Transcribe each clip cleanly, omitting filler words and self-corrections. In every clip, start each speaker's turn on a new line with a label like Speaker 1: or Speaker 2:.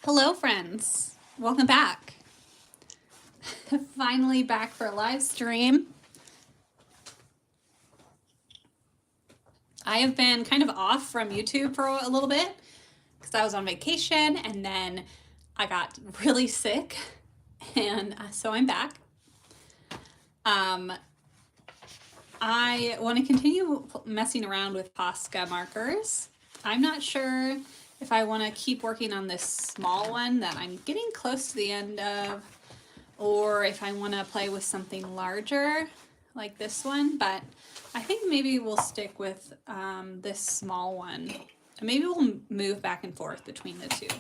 Speaker 1: Hello friends, welcome back. Finally back for a live stream. I have been kind of off from YouTube for a little bit because I was on vacation and then I got really sick and so I'm back. I want to continue messing around with Posca markers. I'm not sure if I want to keep working on this small one that I'm getting close to the end of, or if I want to play with something larger like this one, but I think maybe we'll stick with this small one. Maybe we'll move back and forth between the two.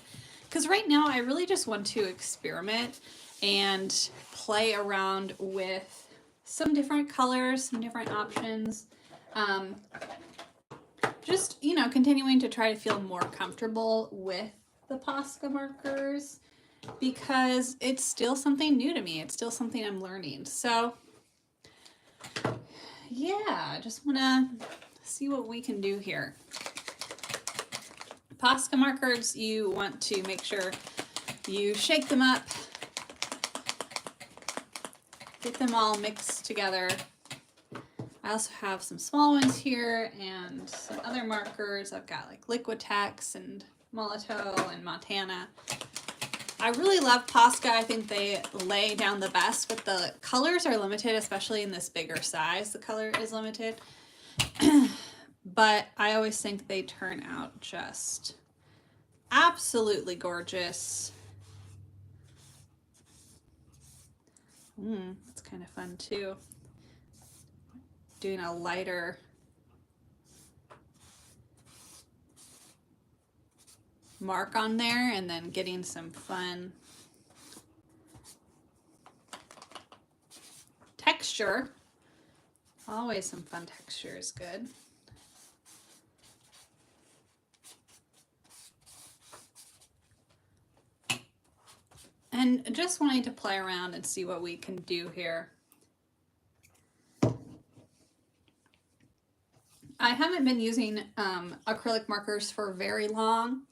Speaker 1: Because right now I really just want to experiment and play around with some different colors, some different options. Just, you know, continuing to try to feel more comfortable with the Posca markers because it's still something new to me. It's still something I'm learning. So yeah, just want to see what we can do here. Posca markers, you want to make sure you shake them up, get them all mixed together. I also have some small ones here and some other markers. I've got like Liquitex and Molotow and Montana. I really love Posca. I think they lay down the best, but the colors are limited, especially in this bigger size. The color is limited. But I always think they turn out just absolutely gorgeous. It's kind of fun too. Doing a lighter mark on there and then getting some fun texture. Always some fun texture is good. And just wanting to play around and see what we can do here. I haven't been using acrylic markers for very long.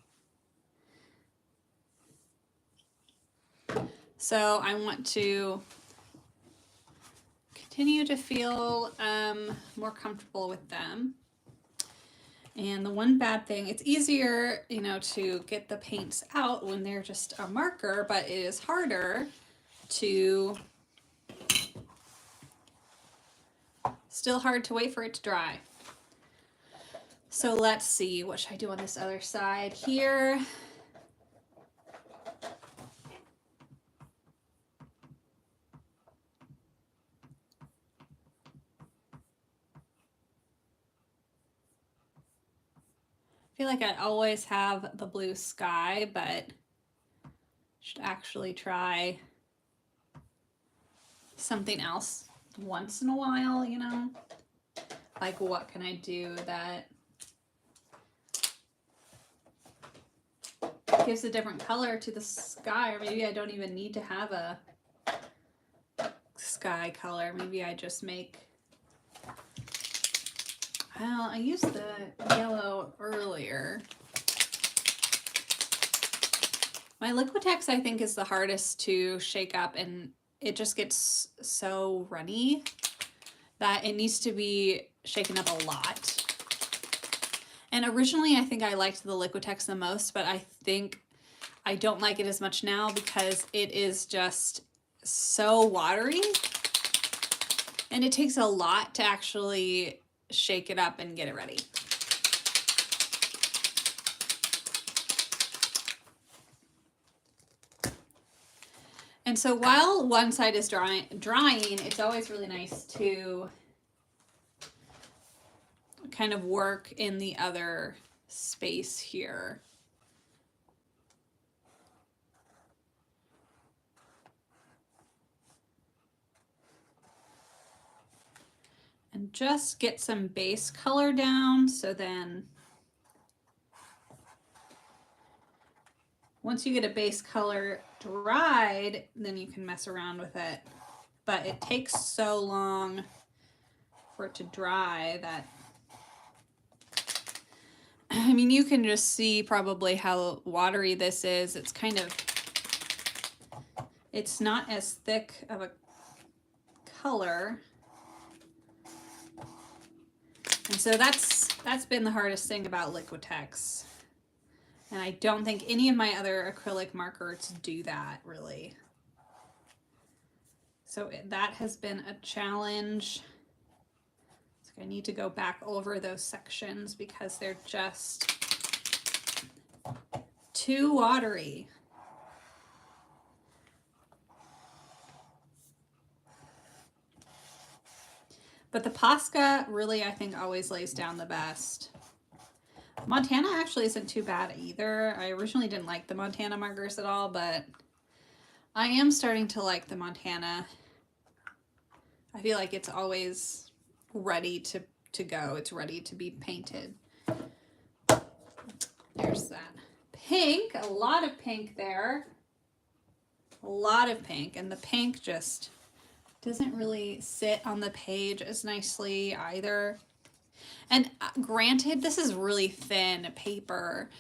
Speaker 1: So I want to continue to feel more comfortable with them. And the one bad thing, it's easier, you know, to get the paints out when they're just a marker, but it is harder to, still hard to wait for it to dry. So let's see, what should I do on this other side here? I feel like I always have the blue sky, but should actually try something else once in a while, you know? Like, what can I do that gives a different color to the sky? Or maybe I don't even need to have a sky color. Maybe I just make, well, I used the yellow earlier. My Liquitex, I think, is the hardest to shake up, and it just gets so runny that it needs to be shaken up a lot. And originally, I think I liked the Liquitex the most, but I think I don't like it as much now because it is just so watery. And it takes a lot to actually shake it up and get it ready. And so while one side is drying, it's always really nice to kind of work in the other space here. And just get some base color down, so then once you get a base color dried, then you can mess around with it. But it takes so long for it to dry that mean, you can just see probably how watery this is. It's kind of, it's not as thick of a color. And so that's been the hardest thing about Liquitex. And I don't think any of my other acrylic markers do that really. So that has been a challenge. So I need to go back over those sections because they're just too watery. But the Posca really, I think, always lays down the best. Montana actually isn't too bad either. I originally didn't like the Montana markers at all, but I am starting to like the Montana. I feel like it's always ready to go. It's ready to be painted. There's that. Pink, a lot of pink there. A lot of pink, and the pink just doesn't really sit on the page as nicely either. And granted, this is really thin paper,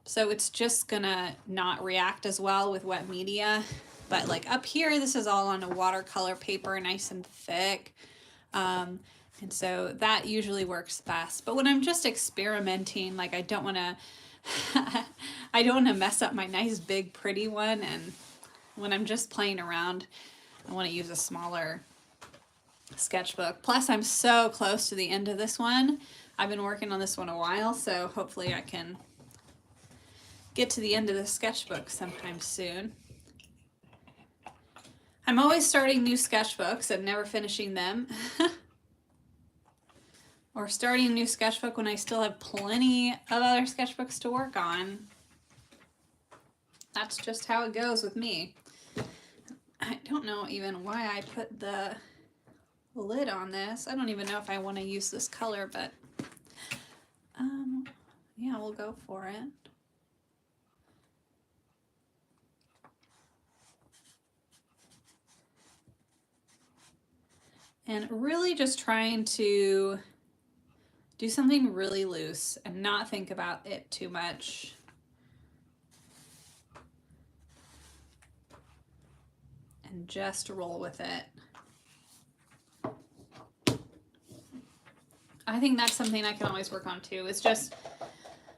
Speaker 1: so it's just gonna not react as well with wet media. But like up here, this is all on a watercolor paper, nice and thick. And so that usually works best. But when I'm just experimenting, like I don't wanna mess up my nice big pretty one. And when I'm just playing around, I wanna use a smaller sketchbook. Plus I'm so close to the end of this one. I've been working on this one a while, so hopefully I can get to the end of the sketchbook sometime soon. I'm always starting new sketchbooks and never finishing them. Or starting a new sketchbook when I still have plenty of other sketchbooks to work on. That's just how it goes with me. I don't know even why I put the lid on this. I don't even know if I want to use this color, but yeah, we'll go for it. And really just trying to do something really loose and not think about it too much. And just roll with it. I think that's something I can always work on too, is just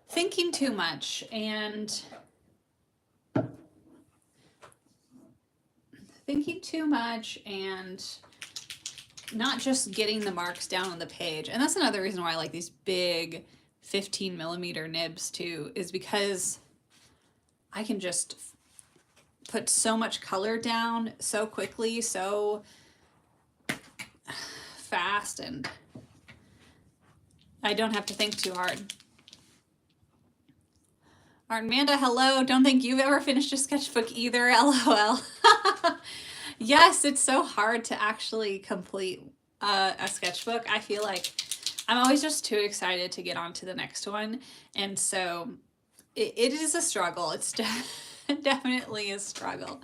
Speaker 1: thinking too much and not just getting the marks down on the page. And that's another reason why I like these big 15mm nibs too, is because I can just put so much color down so quickly, so fast, and I don't have to think too hard. Amanda, hello. Don't think you've ever finished a sketchbook either, LOL. Yes, it's so hard to actually complete a sketchbook. I feel like I'm always just too excited to get on to the next one. And so it is a struggle. It's definitely a struggle.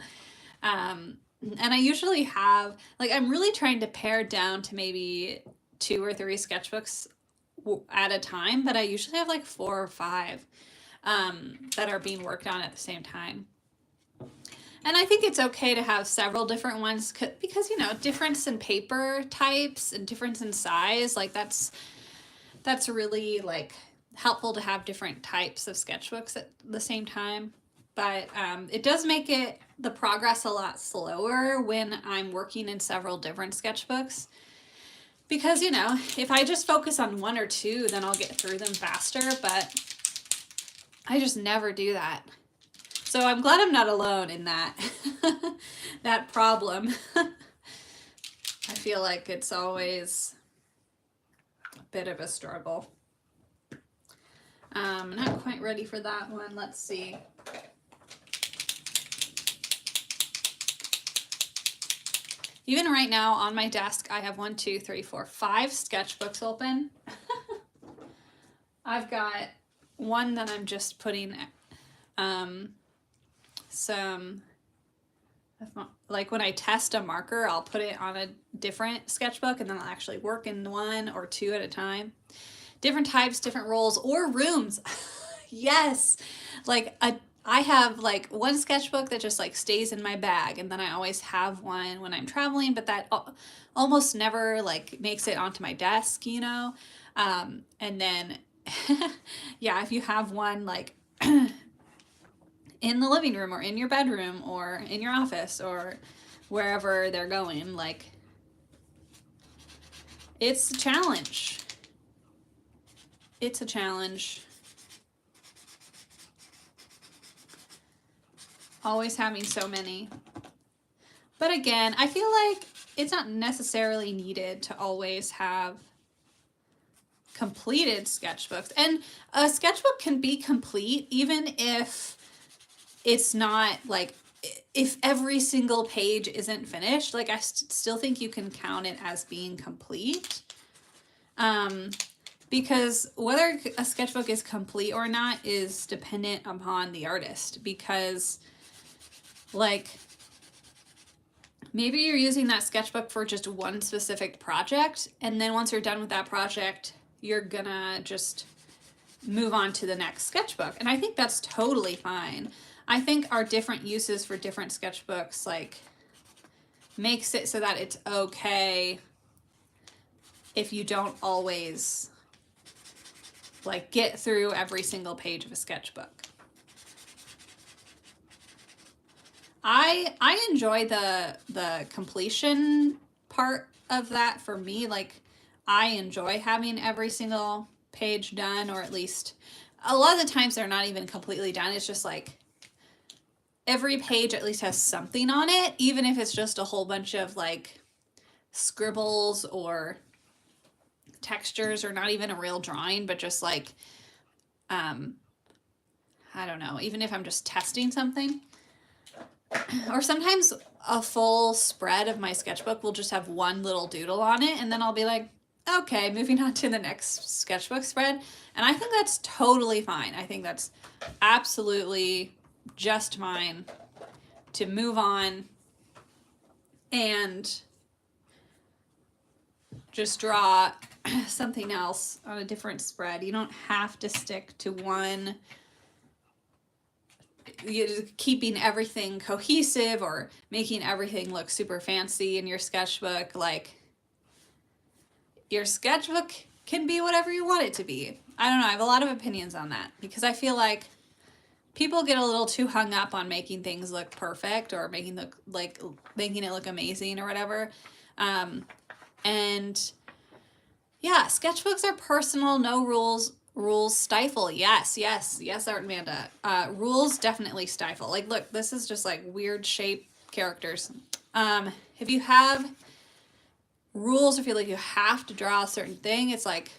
Speaker 1: And I usually have, like, I'm really trying to pare down to maybe 2 or 3 sketchbooks at a time, but I usually have like 4 or 5 that are being worked on at the same time. And I think it's okay to have several different ones because, you know, difference in paper types and difference in size, like that's really like helpful to have different types of sketchbooks at the same time. But it does make the progress a lot slower when I'm working in several different sketchbooks. Because, you know, if I just focus on 1 or 2, then I'll get through them faster, but I just never do that. So I'm glad I'm not alone in that, that problem. I feel like it's always a bit of a struggle. Not quite ready for that one. Let's see. Even right now on my desk, I have 1, 2, 3, 4, 5 sketchbooks open. I've got one that I'm just putting like when I test a marker, I'll put it on a different sketchbook and then I'll actually work in 1 or 2 at a time different types, different roles, or rooms. Yes. Like I have like one sketchbook that just like stays in my bag, and then I always have one when I'm traveling, but that almost never like makes it onto my desk, you know? And then, yeah, if you have one like in the living room or in your bedroom or in your office or wherever they're going, like, it's a challenge. It's a challenge. Always having so many. But again, I feel like it's not necessarily needed to always have completed sketchbooks. And a sketchbook can be complete even if it's not like, if every single page isn't finished. Like I still think you can count it as being complete. Because whether a sketchbook is complete or not is dependent upon the artist, because like maybe you're using that sketchbook for just one specific project, and then once you're done with that project, you're gonna just move on to the next sketchbook. And I think that's totally fine. I think our different uses for different sketchbooks like makes it so that it's okay if you don't always like get through every single page of a sketchbook. I enjoy the completion part of that. For me, like I enjoy having every single page done, or at least a lot of the times they're not even completely done. It's just like every page at least has something on it, even if it's just a whole bunch of like scribbles or textures, or not even a real drawing, but just like I don't know, even if I'm just testing something. Or sometimes a full spread of my sketchbook will just have one little doodle on it, and then I'll be like, okay, moving on to the next sketchbook spread. And I think that's totally fine. I think that's absolutely just fine to move on and just draw something else on a different spread. You don't have to stick to one, keeping everything cohesive or making everything look super fancy in your sketchbook. Like, your sketchbook can be whatever you want it to be. I don't know, I have a lot of opinions on that, because I feel like people get a little too hung up on making things look perfect, or making it look amazing or whatever. And yeah, sketchbooks are personal, no rules. Rules stifle. Yes, Art Amanda. Rules definitely stifle. Like, look, this is just like weird shape characters. If you have rules, or feel like you have to draw a certain thing, it's like,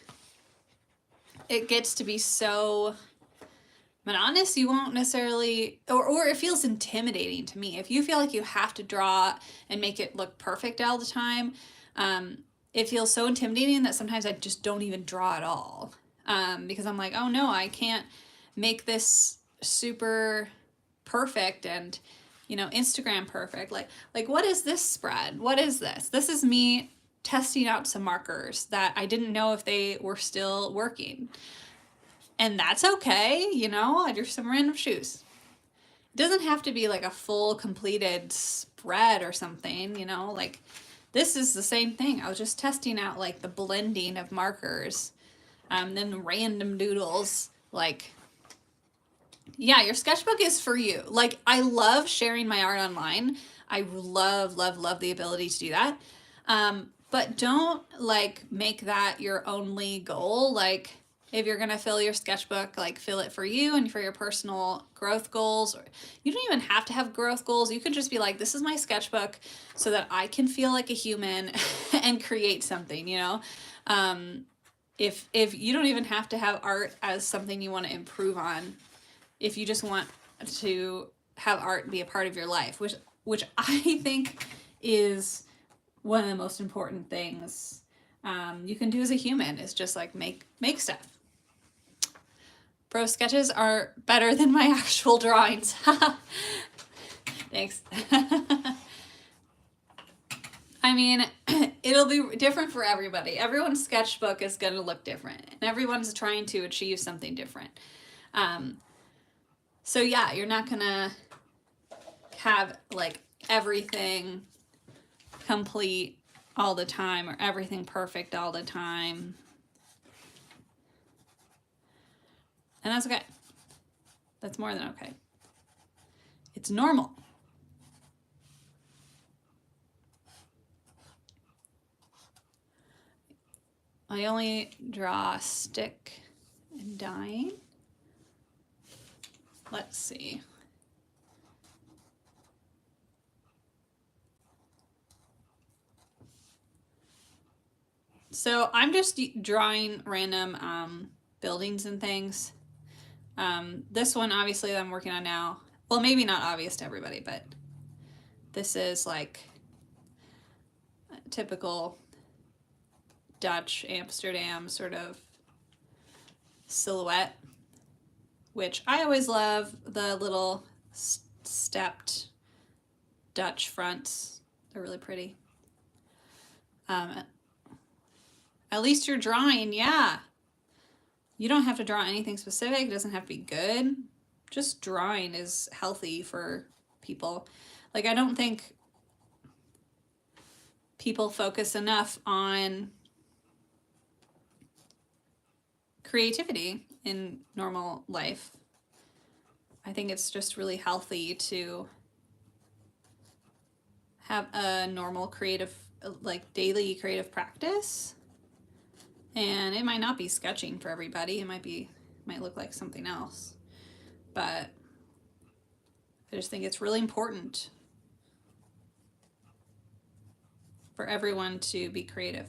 Speaker 1: it gets to be so monotonous, you won't necessarily, or it feels intimidating to me. If you feel like you have to draw and make it look perfect all the time, it feels so intimidating that sometimes I just don't even draw at all. Because I'm like, oh no, I can't make this super perfect and, you know, Instagram perfect. Like what is this spread? What is this? This is me testing out some markers that I didn't know if they were still working. And that's okay, you know, I drew some random shoes. It doesn't have to be like a full completed spread or something, you know, like this is the same thing. I was just testing out like the blending of markers. Then random doodles. Like, yeah, your sketchbook is for you. Like, I love sharing my art online. I love the ability to do that. But don't like make that your only goal. Like, if you're gonna fill your sketchbook, like fill it for you and for your personal growth goals. Or you don't even have to have growth goals. You can just be like, this is my sketchbook so that I can feel like a human and create something, you know? If you don't even have to have art as something you want to improve on, if you just want to have art be a part of your life, which I think is one of the most important things you can do as a human, is just like make stuff. Bro sketches are better than my actual drawings. Thanks. I mean, it'll be different for everybody. Everyone's sketchbook is going to look different, and everyone's trying to achieve something different. So yeah, you're not going to have like everything complete all the time or everything perfect all the time. And that's okay. That's more than okay. It's normal. I only draw stick and dying. Let's see. So I'm just drawing random buildings and things. This one, obviously, that I'm working on now. Well, maybe not obvious to everybody, but this is like a typical Dutch Amsterdam sort of silhouette, which I always love the little stepped Dutch fronts. They're really pretty. At least you're drawing, yeah. You don't have to draw anything specific. It doesn't have to be good. Just drawing is healthy for people. Like, I don't think people focus enough on creativity in normal life. I think it's just really healthy to have a normal creative, like daily creative practice. And it might not be sketching for everybody. It might look like something else. But I just think it's really important for everyone to be creative.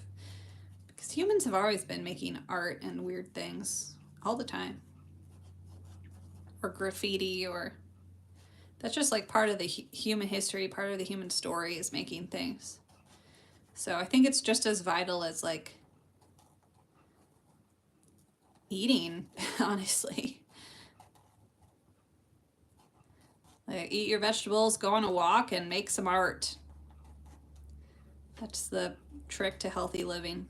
Speaker 1: Because humans have always been making art and weird things all the time. Or graffiti, or that's just like part of the human history, part of the human story is making things. So I think it's just as vital as like eating, honestly. Like, eat your vegetables, go on a walk, and make some art. That's the trick to healthy living.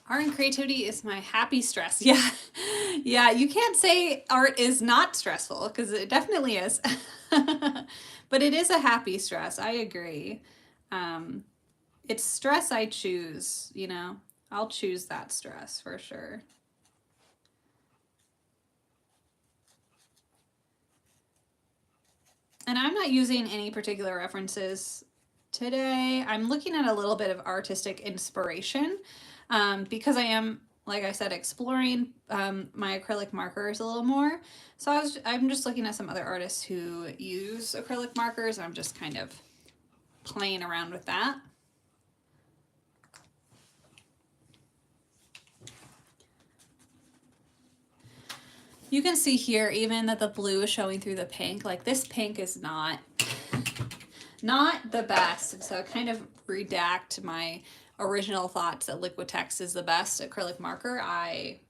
Speaker 1: Art and creativity is my happy stress. Yeah. Yeah, you can't say art is not stressful because it definitely is. But it is a happy stress. I agree. It's stress I choose, you know. I'll choose that stress for sure. And I'm not using any particular references today. I'm looking at a little bit of artistic inspiration because I am, like I said, exploring my acrylic markers a little more. So I'm just looking at some other artists who use acrylic markers. I'm just kind of playing around with that. You can see here even that the blue is showing through the pink. Like, this pink is not the best. And so I kind of redact my original thoughts that Liquitex is the best acrylic marker. I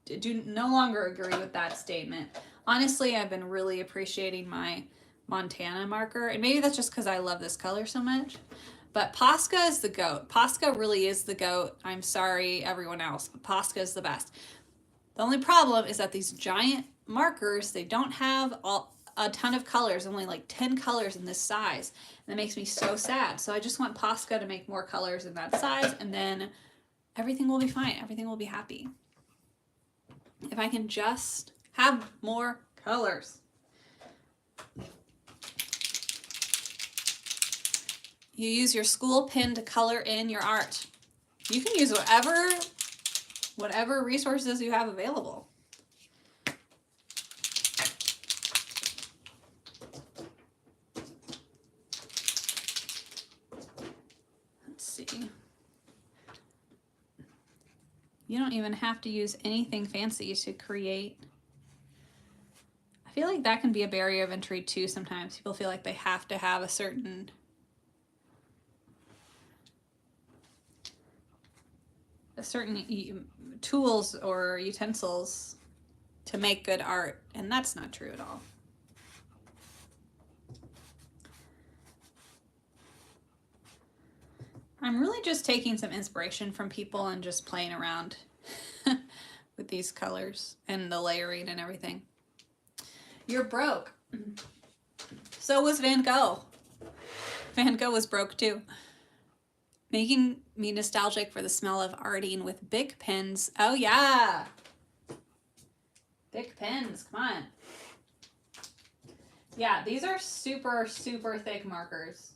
Speaker 1: do no longer agree with that statement. Honestly, I've been really appreciating my Montana marker, and maybe that's just because I love this color so much. But Posca is the goat. Posca really is the goat. I'm sorry, everyone else. Posca is the best. The only problem is that these giant markers, they don't have a ton of colors, only like 10 colors in this size. And that makes me so sad. So I just want Posca to make more colors in that size, and then everything will be fine. Everything will be happy. If I can just have more colors. You use your school pen to color in your art. You can use whatever resources you have available. You don't even have to use anything fancy to create. I feel like that can be a barrier of entry too sometimes. People feel like they have to have a certain tools or utensils to make good art, and that's not true at all. I'm really just taking some inspiration from people and just playing around with these colors and the layering and everything. You're broke. So was Van Gogh. Van Gogh was broke too. Making me nostalgic for the smell of arting with Bic pens. Oh yeah. Bic pens, come on. Yeah, these are super, super thick markers.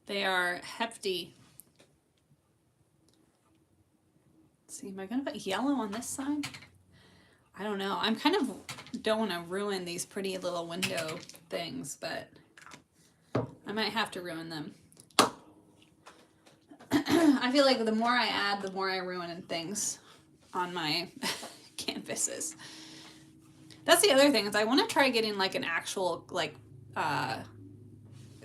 Speaker 1: They are hefty. Let's see, am I gonna put yellow on this side? I don't know. I'm kind of don't want to ruin these pretty little window things, but I might have to ruin them. I feel like the more I add, the more I ruin things on my canvases. That's the other thing, is I want to try getting like an actual like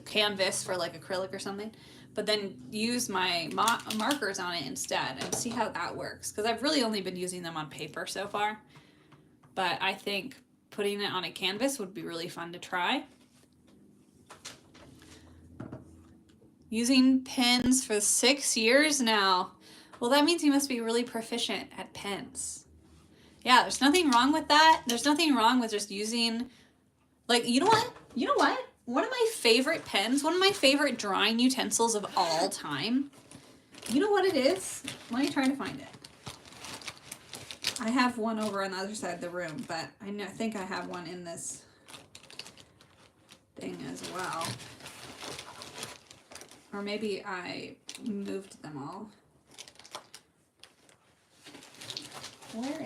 Speaker 1: canvas for like acrylic or something, but then use my markers on it instead and see how that works, because I've really only been using them on paper so far, but I think putting it on a canvas would be really fun to try. Using pens for 6 years now. Well, that means you must be really proficient at pens. Yeah, there's nothing wrong with that. There's nothing wrong with just using, like, you know what? You know what? One of my favorite pens, one of my favorite drawing utensils of all time. You know what it is? Let me try to find it. I have one over on the other side of the room, but I think I have one in this thing as well. Or maybe I moved them all. Where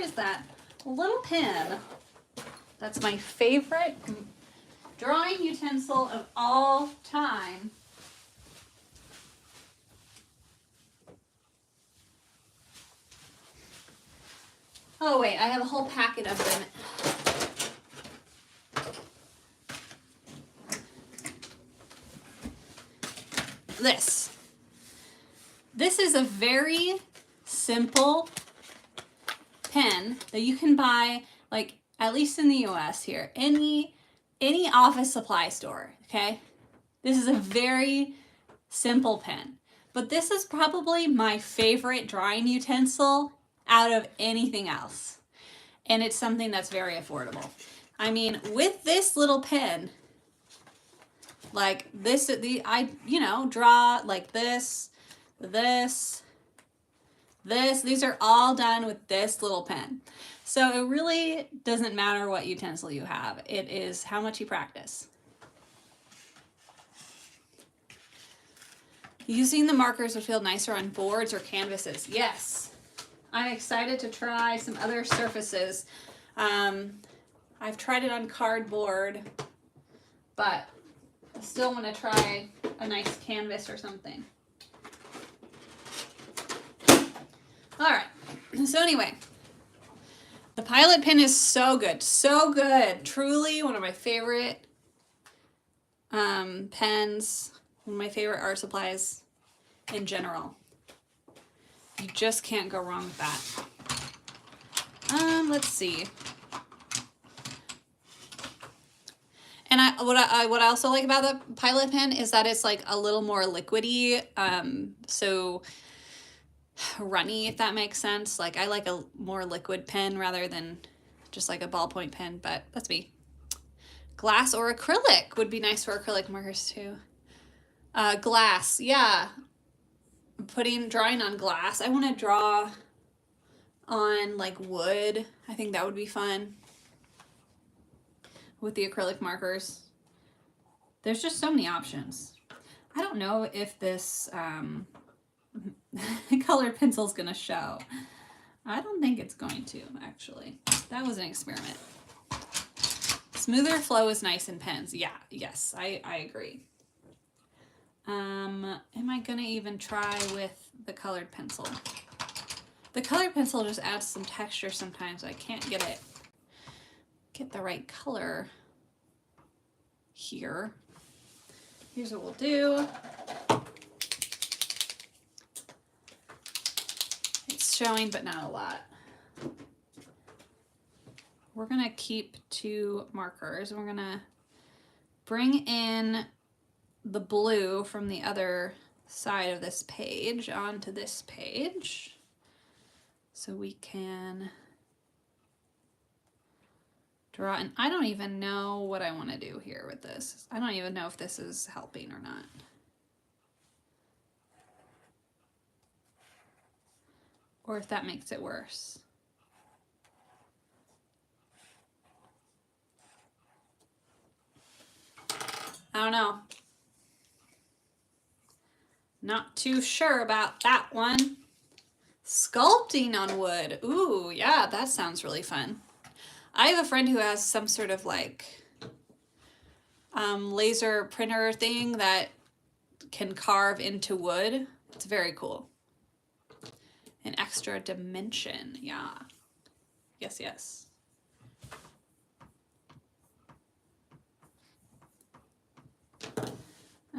Speaker 1: is that little pen? That's my favorite drawing utensil of all time. Oh wait, I have a whole packet of them. This is a very simple pen that you can buy, like, at least in the US here, any office supply store, okay? This is a very simple pen, but this is probably my favorite drawing utensil out of anything else. And it's something that's very affordable. I mean, with this little pen, like this, I draw like this, these are all done with this little pen. So it really doesn't matter what utensil you have. It is how much you practice. Using the markers would feel nicer on boards or canvases. Yes. I'm excited to try some other surfaces. I've tried it on cardboard, but I still want to try a nice canvas or something. All right, so anyway, the Pilot pen is so good, truly one of my favorite pens, one of my favorite art supplies in general. You just can't go wrong with that. Let's see. And what I also like about the Pilot pen is that it's like a little more liquidy, so runny, if that makes sense. Like, I like a more liquid pen rather than just like a ballpoint pen, but that's me. Glass or acrylic would be nice for acrylic markers too. Glass, yeah. Drawing on glass. I want to draw on like wood. I think that would be fun with the acrylic markers. There's just so many options. I don't know if this colored pencil is gonna show. I don't think it's going to, actually. That was an experiment. Smoother flow is nice in pens. Yeah, yes, I agree. Am I gonna even try with the colored pencil? The colored pencil just adds some texture sometimes. I can't get the right color here. Here's what we'll do. It's showing, but not a lot. We're gonna keep 2 markers. We're gonna bring in the blue from the other side of this page onto this page so we can draw. And I don't even know what I want to do here with this. I don't even know if this is helping or not. Or if that makes it worse. I don't know. Not too sure about that one. Sculpting on wood. Ooh, yeah, that sounds really fun. I have a friend who has some sort of like laser printer thing that can carve into wood. It's very cool. An extra dimension, yeah. Yes, yes.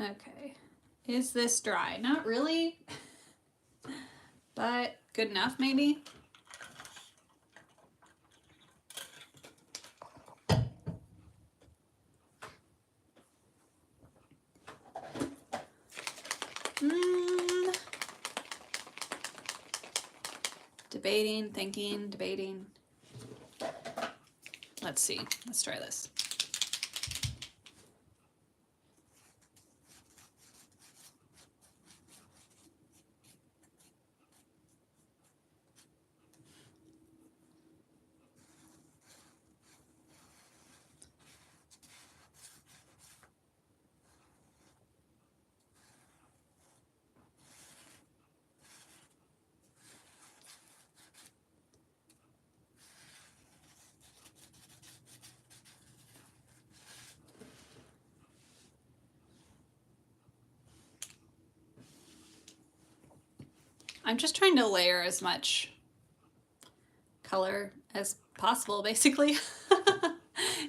Speaker 1: Okay. Is this dry? Not really, but good enough maybe. Debating, thinking, debating. Let's see. Let's try this. I'm just trying to layer as much color as possible, basically,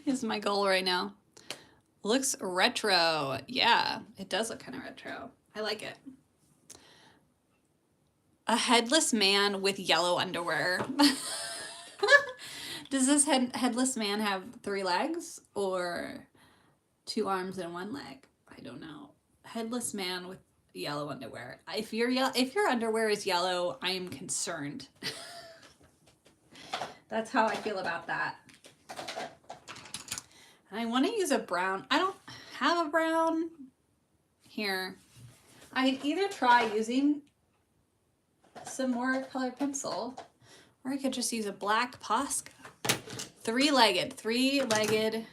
Speaker 1: is my goal right now. Looks retro. Yeah, it does look kind of retro. I like it. A headless man with yellow underwear. Does this headless man have 3 legs or 2 arms and 1 leg? I don't know. Headless man with yellow underwear. If your underwear is yellow, I am concerned. That's how I feel about that. I want to use a brown. I don't have a brown here. I could either try using some more colored pencil, or I could just use a black Posca. 3-legged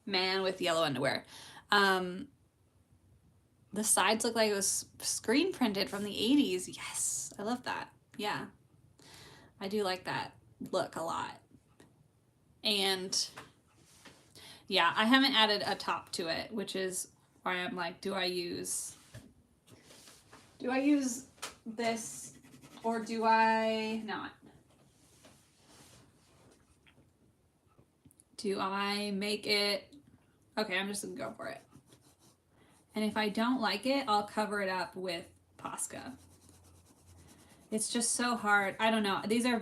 Speaker 1: man with yellow underwear. The sides look like it was screen printed from the 80s. Yes, I love that. Yeah, I do like that look a lot. And yeah, I haven't added a top to it, which is why I'm like, do I use this or do I not? Do I make it? Okay, I'm just gonna go for it. And if I don't like it, I'll cover it up with Posca. It's just so hard. I don't know. These are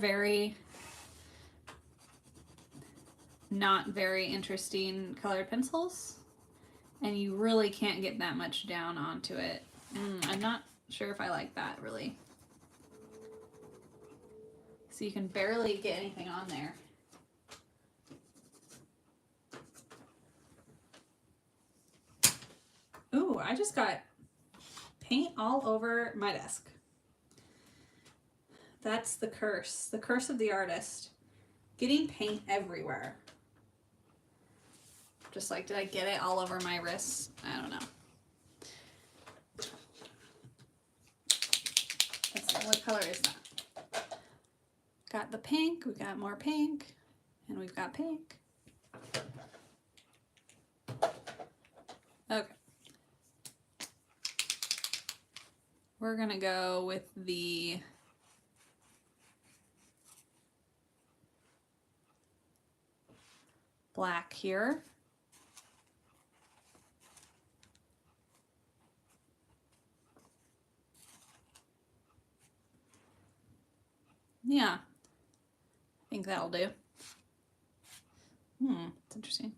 Speaker 1: not very interesting colored pencils. And you really can't get that much down onto it. I'm not sure if I like that, really. So you can barely get anything on there. Ooh, I just got paint all over my desk. That's the curse of the artist. Getting paint everywhere. Just like, did I get it all over my wrists? I don't know. What color is that? Got the pink, we got more pink, and we've got pink. Okay. We're gonna go with the black here. Yeah, I think that'll do. It's interesting.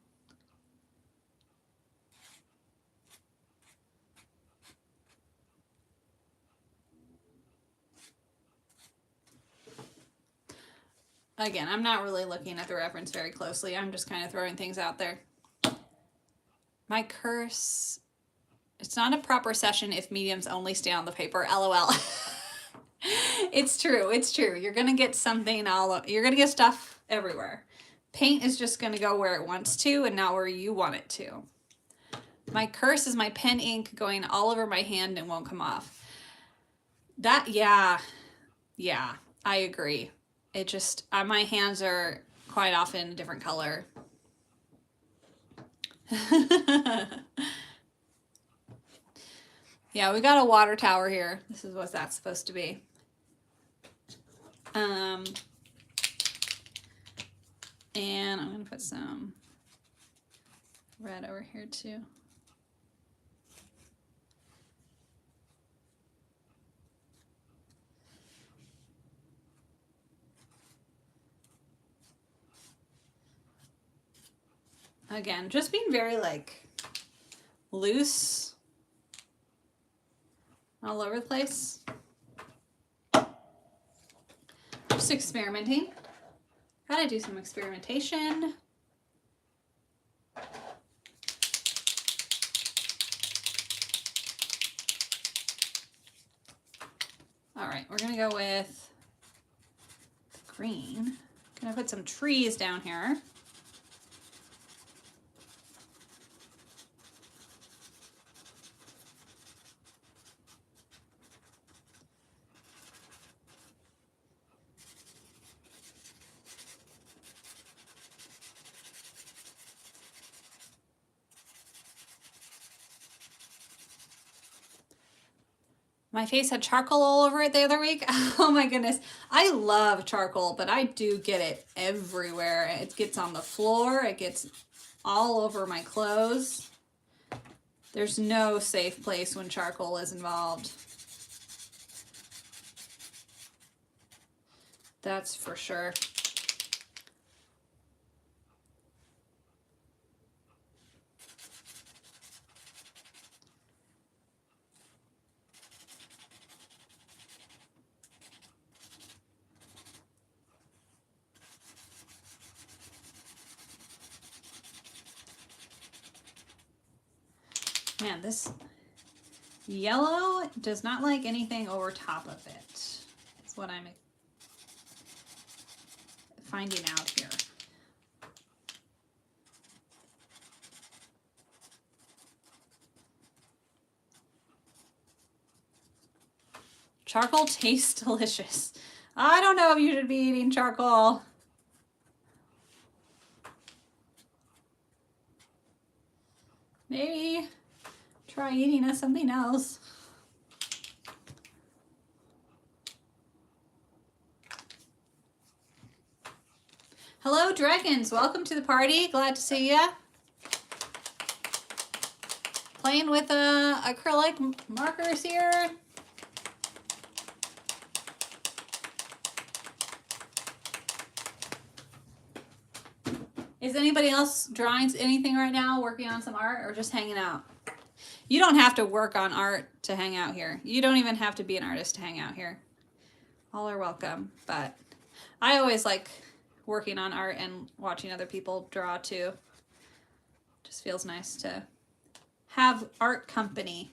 Speaker 1: Again, I'm not really looking at the reference very closely. I'm just kind of throwing things out there. My curse, it's not a proper session if mediums only stay on the paper. LOL. It's true. It's true. You're going to get something you're going to get stuff everywhere. Paint is just going to go where it wants to and not where you want it to. My curse is my pen ink going all over my hand and won't come off. Yeah, I agree. It just, my hands are quite often a different color. Yeah, we got a water tower here. This is what that's supposed to be. And I'm going to put some red over here too. Again, just being very like loose all over the place. Just experimenting. Gotta do some experimentation. All right, we're gonna go with green. Gonna put some trees down here. My face had charcoal all over it the other week. Oh my goodness. I love charcoal, but I do get it everywhere. It gets on the floor. It gets all over my clothes. There's no safe place when charcoal is involved. That's for sure. Man, this yellow does not like anything over top of it. That's what I'm finding out here. Charcoal tastes delicious. I don't know if you should be eating charcoal. Maybe try eating something else. Hello, dragons. Welcome to the party. Glad to see ya. Playing with acrylic markers here. Is anybody else drawing anything right now, working on some art, or just hanging out? You don't have to work on art to hang out here. You don't even have to be an artist to hang out here. All are welcome, but I always like working on art and watching other people draw too. Just feels nice to have art company.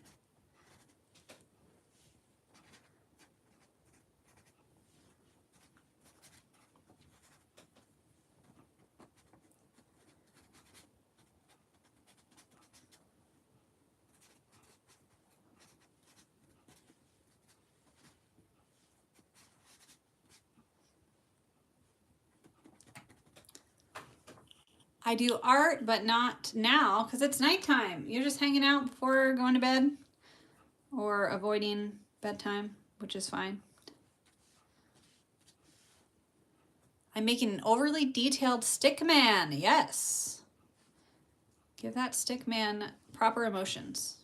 Speaker 1: I do art, but not now because it's nighttime. You're just hanging out before going to bed or avoiding bedtime, which is fine. I'm making an overly detailed stick man. Yes. Give that stick man proper emotions.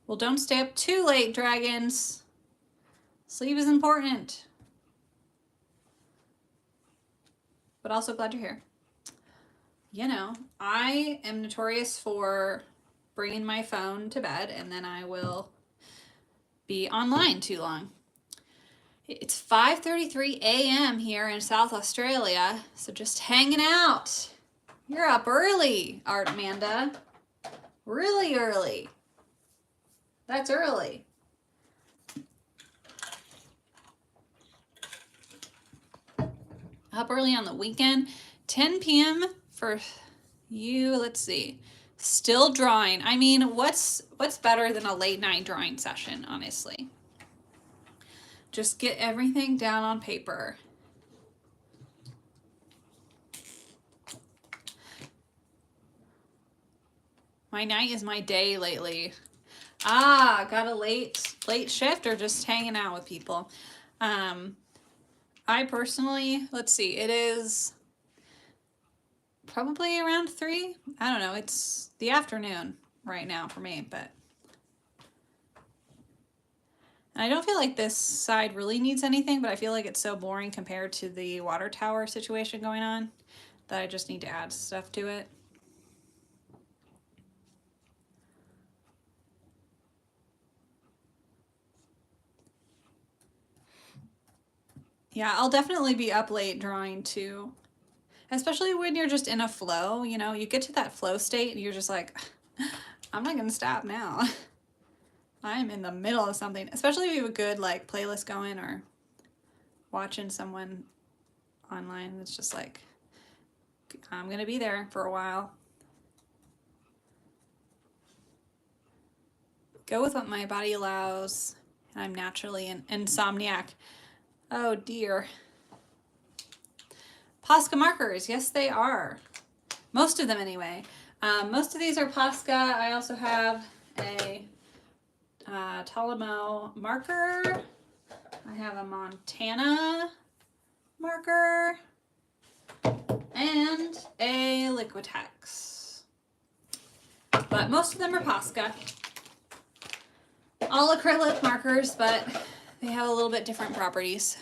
Speaker 1: Well, don't stay up too late, dragons. Sleep is important. But also glad you're here. You know, I am notorious for bringing my phone to bed and then I will be online too long. It's 5:33 a.m. here in South Australia, so just hanging out. You're up early, Art Amanda. Really early. That's early. Up early on the weekend. 10 p.m. for you. Let's see. Still drawing. I mean, what's better than a late night drawing session, honestly? Just get everything down on paper. My night is my day lately. Ah, got a late shift or just hanging out with people. I personally, let's see, it is probably around 3. I don't know, it's the afternoon right now for me, but I don't feel like this side really needs anything, but I feel like it's so boring compared to the water tower situation going on that I just need to add stuff to it. Yeah, I'll definitely be up late drawing too. Especially when you're just in a flow, you know, you get to that flow state and you're just like, I'm not gonna stop now. I'm in the middle of something, especially if you have a good like playlist going or watching someone online. It's just like, I'm gonna be there for a while. Go with what my body allows. And I'm naturally an insomniac. Oh dear. Posca markers, yes they are. Most of them anyway. Most of these are Posca. I also have a Ptolemy marker. I have a Montana marker and a Liquitex. But most of them are Posca. All acrylic markers, but they have a little bit different properties.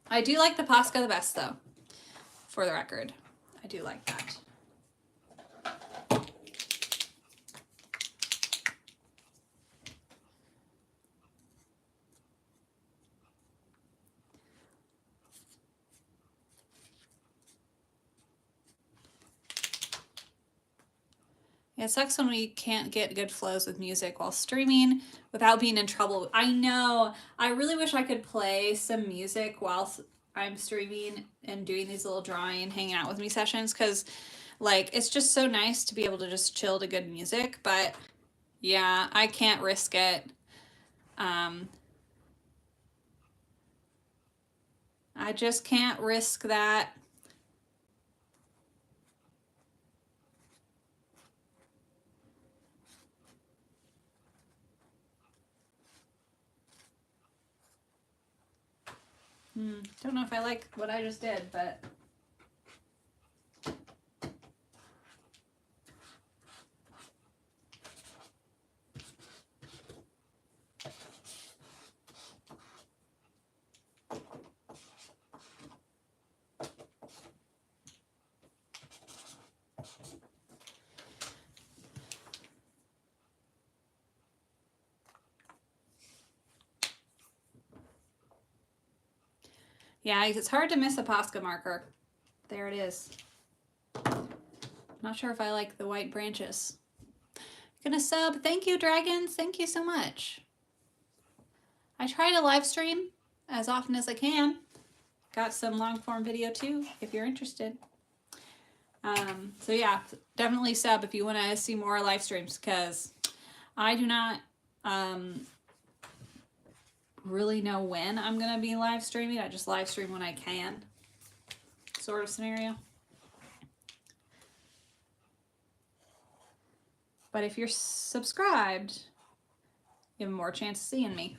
Speaker 1: I do like the Posca the best though, for the record. I do like that. It sucks when we can't get good flows with music while streaming without being in trouble. I know. I really wish I could play some music while I'm streaming and doing these little drawing, hanging out with me sessions, because like it's just so nice to be able to just chill to good music. But yeah, I can't risk it. I just can't risk that. Don't know if I like what I just did, but yeah, it's hard to miss a Posca marker. There it is. Not sure if I like the white branches. Gonna sub. Thank you, dragons. Thank you so much. I try to live stream as often as I can. Got some long form video too, if you're interested. So yeah, definitely sub if you want to see more live streams, because I do not really know when I'm going to be live streaming. I just live stream when I can, sort of scenario. But if you're subscribed, you have more chance of seeing me.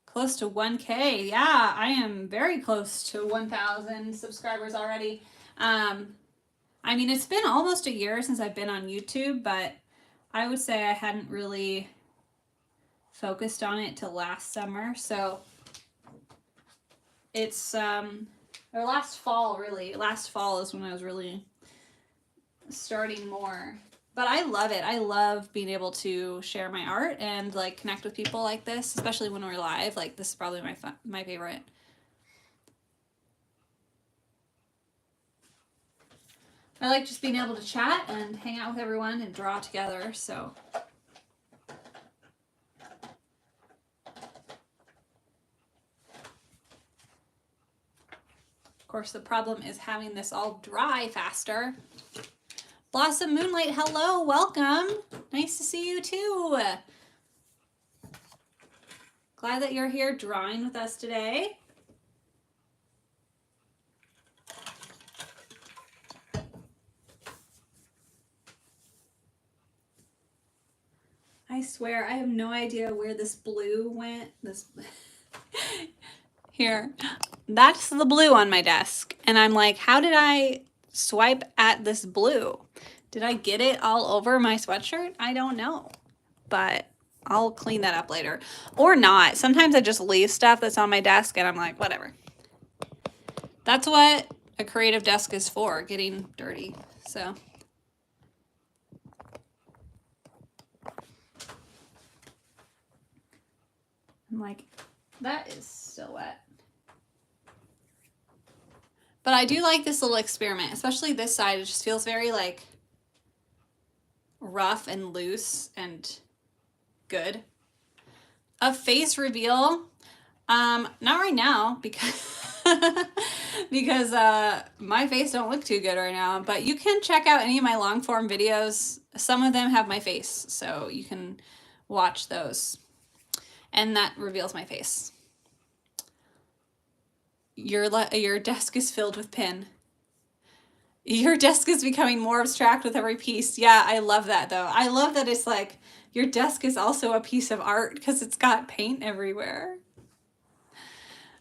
Speaker 1: Close to 1K. Yeah, I am very close to 1,000 subscribers already. I mean, it's been almost a year since I've been on YouTube, but I would say I hadn't really focused on it till last summer. So it's, or last fall, really. Last fall is when I was really starting more. But I love it. I love being able to share my art and like connect with people like this, especially when we're live. Like this is probably my favorite. I like just being able to chat and hang out with everyone and draw together, so. Of course, the problem is having this all dry faster. Blossom Moonlight, hello, welcome. Nice to see you too. Glad that you're here drawing with us today. I swear, I have no idea where this blue went. This here, that's the blue on my desk. And I'm like, how did I swipe at this blue? Did I get it all over my sweatshirt? I don't know, but I'll clean that up later. Or not. Sometimes I just leave stuff that's on my desk and I'm like, whatever. That's what a creative desk is for, getting dirty. So. I'm like, that is still wet. But I do like this little experiment, especially this side. It just feels very like rough and loose and good. A face reveal. Not right now because because my face don't look too good right now, but you can check out any of my long form videos. Some of them have my face, so you can watch those. And that reveals my face. Your desk is filled with pin. Your desk is becoming more abstract with every piece. Yeah, I love that though. I love that it's like your desk is also a piece of art because it's got paint everywhere.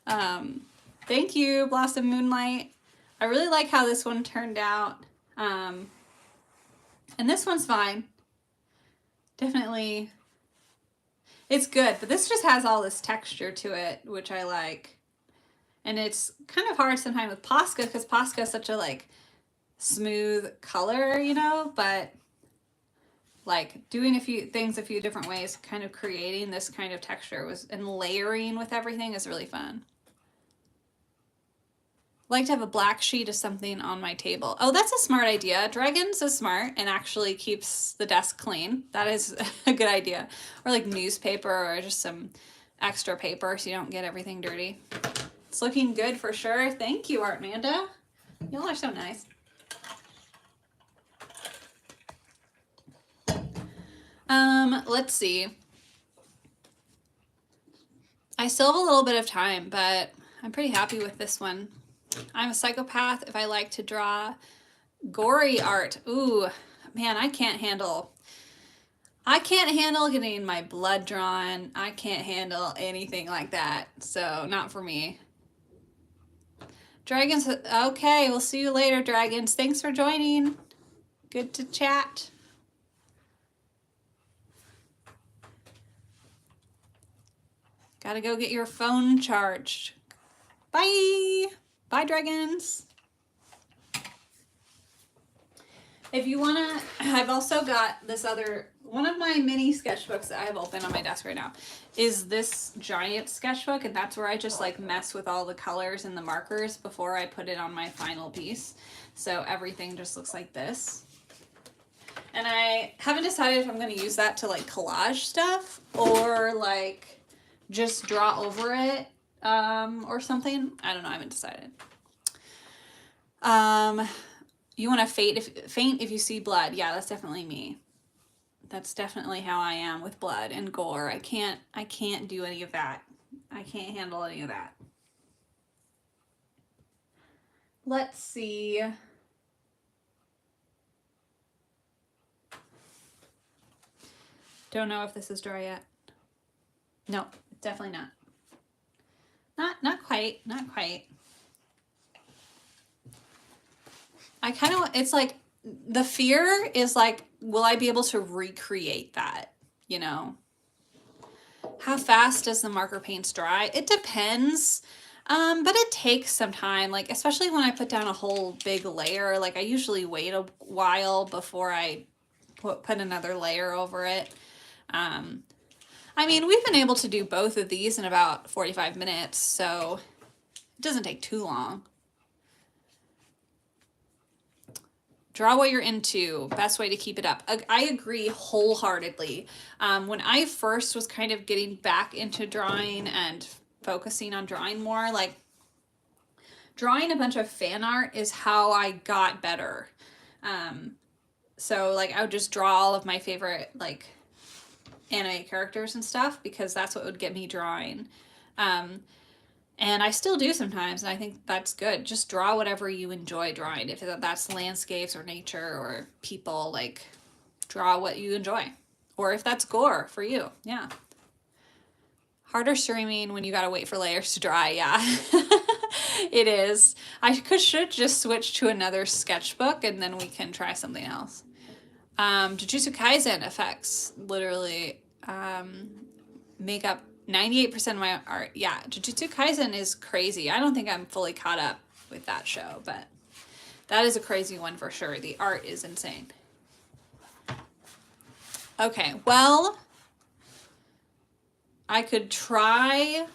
Speaker 1: Thank you, Blossom Moonlight. I really like how this one turned out. And this one's fine. Definitely, it's good, but this just has all this texture to it, which I like. And it's kind of hard sometimes with Posca because Posca is such a like smooth color, you know, but like doing a few things a few different ways, kind of creating this kind of texture and layering with everything is really fun. Like to have a black sheet of something on my table. Oh, that's a smart idea. Dragons is smart and actually keeps the desk clean. That is a good idea. Or like newspaper or just some extra paper so you don't get everything dirty. It's looking good for sure. Thank you, Artmanda. Y'all are so nice. Let's see. I still have a little bit of time, but I'm pretty happy with this one. I'm a psychopath if I like to draw gory art. Ooh, man, I can't handle getting my blood drawn. I can't handle anything like that. So not for me. Dragons, okay, we'll see you later, Dragons. Thanks for joining. Good to chat. Gotta go get your phone charged. Bye. Bye, Dragons. If you wanna, I've also got this other, one of my mini sketchbooks that I have open on my desk right now is this giant sketchbook, and that's where I just like mess with all the colors and the markers before I put it on my final piece. So everything just looks like this. And I haven't decided if I'm gonna use that to like collage stuff or like just draw over it or something. I don't know, I haven't decided. You want to faint if you see blood. Yeah, that's definitely me. That's definitely how I am with blood and gore. I can't do any of that. I can't handle any of that. Let's see. Don't know if this is dry yet. No, definitely not. Not quite. Not quite. I kind of, it's like, the fear is like, will I be able to recreate that? You know? How fast does the marker paints dry? It depends. But it takes some time, like, especially when I put down a whole big layer. Like, I usually wait a while before I put another layer over it. I mean, we've been able to do both of these in about 45 minutes, so it doesn't take too long. Draw what you're into. Best way to keep it up. I agree wholeheartedly. When I first was kind of getting back into drawing and focusing on drawing more, like, drawing a bunch of fan art is how I got better. So, like, I would just draw all of my favorite, like, anime characters and stuff, because that's what would get me drawing. And I still do sometimes, and I think that's good. Just draw whatever you enjoy drawing. If that's landscapes or nature or people, like, draw what you enjoy. Or if that's gore for you, yeah. Harder streaming when you gotta wait for layers to dry, yeah. It is. I should just switch to another sketchbook and then we can try something else. Jujutsu Kaisen effects literally make up 98% of my art. Yeah, Jujutsu Kaisen is crazy. I don't think I'm fully caught up with that show, but that is a crazy one for sure. The art is insane. Okay, well, I could try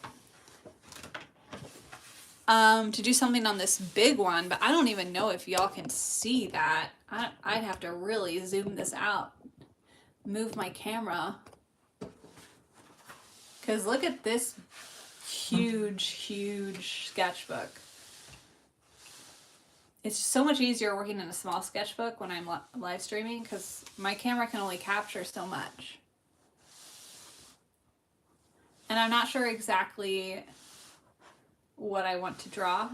Speaker 1: to do something on this big one, but I don't even know if y'all can see that. I'd have to really zoom this out, move my camera. Because look at this huge, huge sketchbook. It's so much easier working in a small sketchbook when I'm live streaming because my camera can only capture so much. And I'm not sure exactly what I want to draw.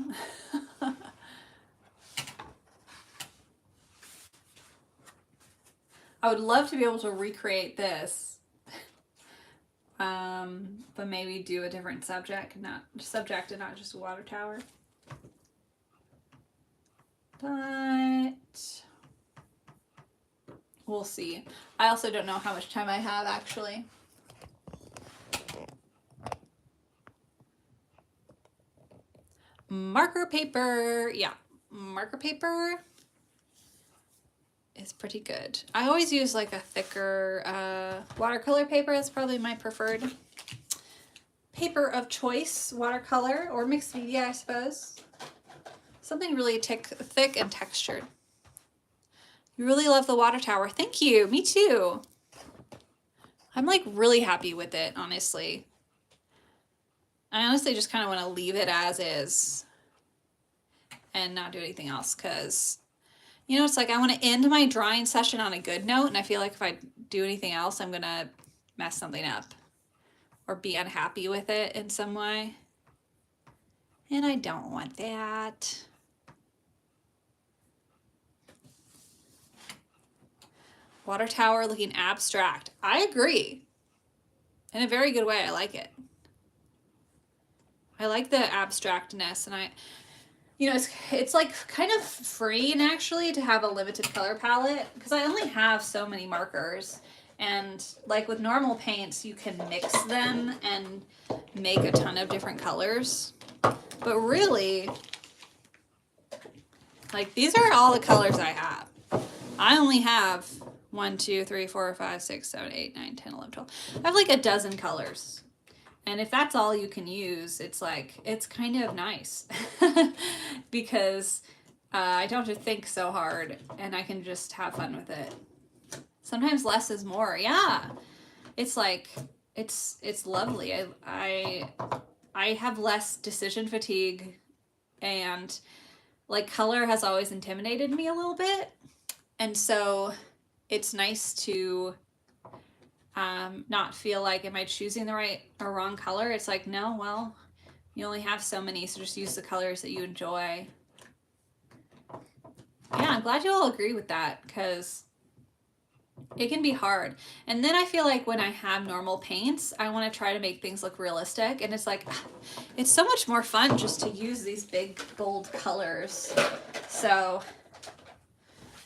Speaker 1: I would love to be able to recreate this. But maybe do a different subject and not just a water tower. But we'll see. I also don't know how much time I have actually. Marker paper, yeah, marker paper is pretty good. I always use like a thicker watercolor paper. That's probably my preferred paper of choice, watercolor or mixed media, I suppose. Something really thick and textured. You really love the water tower. Thank you. Me too. I'm like really happy with it, honestly. I honestly just kind of want to leave it as is and not do anything else because, you know, it's like I want to end my drawing session on a good note, and I feel like if I do anything else, I'm going to mess something up or be unhappy with it in some way. And I don't want that. Water tower looking abstract. I agree. In a very good way. I like it. I like the abstractness, and you know, it's like kind of freeing actually to have a limited color palette because I only have so many markers, and like with normal paints you can mix them and make a ton of different colors, but really like these are all the colors I have. I only have 1, 2, 3, 4, 5, 6, 7, 8, 9, 10, 11, 12. I have like a dozen colors. And if that's all you can use, it's like, it's kind of nice because I don't have to think so hard and I can just have fun with it. Sometimes less is more. Yeah. It's like, it's lovely. I I have less decision fatigue, and like color has always intimidated me a little bit. And so it's nice to not feel like, am I choosing the right or wrong color? It's like, no, well, you only have so many, so just use the colors that you enjoy. Yeah, I'm glad you all agree with that, because it can be hard. And then I feel like when I have normal paints, I want to try to make things look realistic. And it's like, it's so much more fun just to use these big, bold colors. So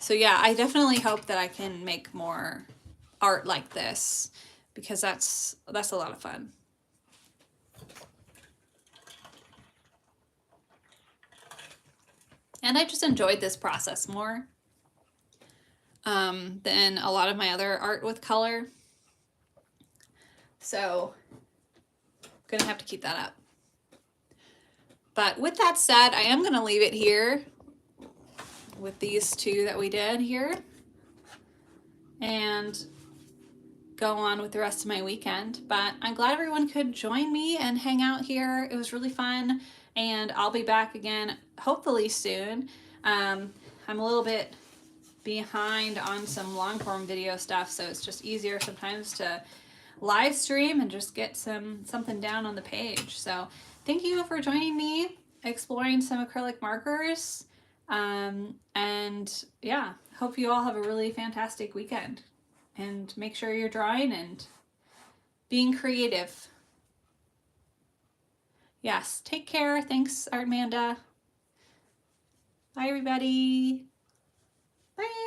Speaker 1: yeah, I definitely hope that I can make more art like this, because that's a lot of fun. And I just enjoyed this process more than a lot of my other art with color. So I'm gonna have to keep that up. But with that said, I am gonna leave it here with these two that we did here and go on with the rest of my weekend. But I'm glad everyone could join me and hang out here. It was really fun, and I'll be back again hopefully soon. I'm a little bit behind on some long form video stuff, so it's just easier sometimes to live stream and just get something down on the page. So thank you for joining me exploring some acrylic markers, and yeah, hope you all have a really fantastic weekend, and make sure you're drawing and being creative. Yes, take care. Thanks, Artmanda. Bye everybody. Bye.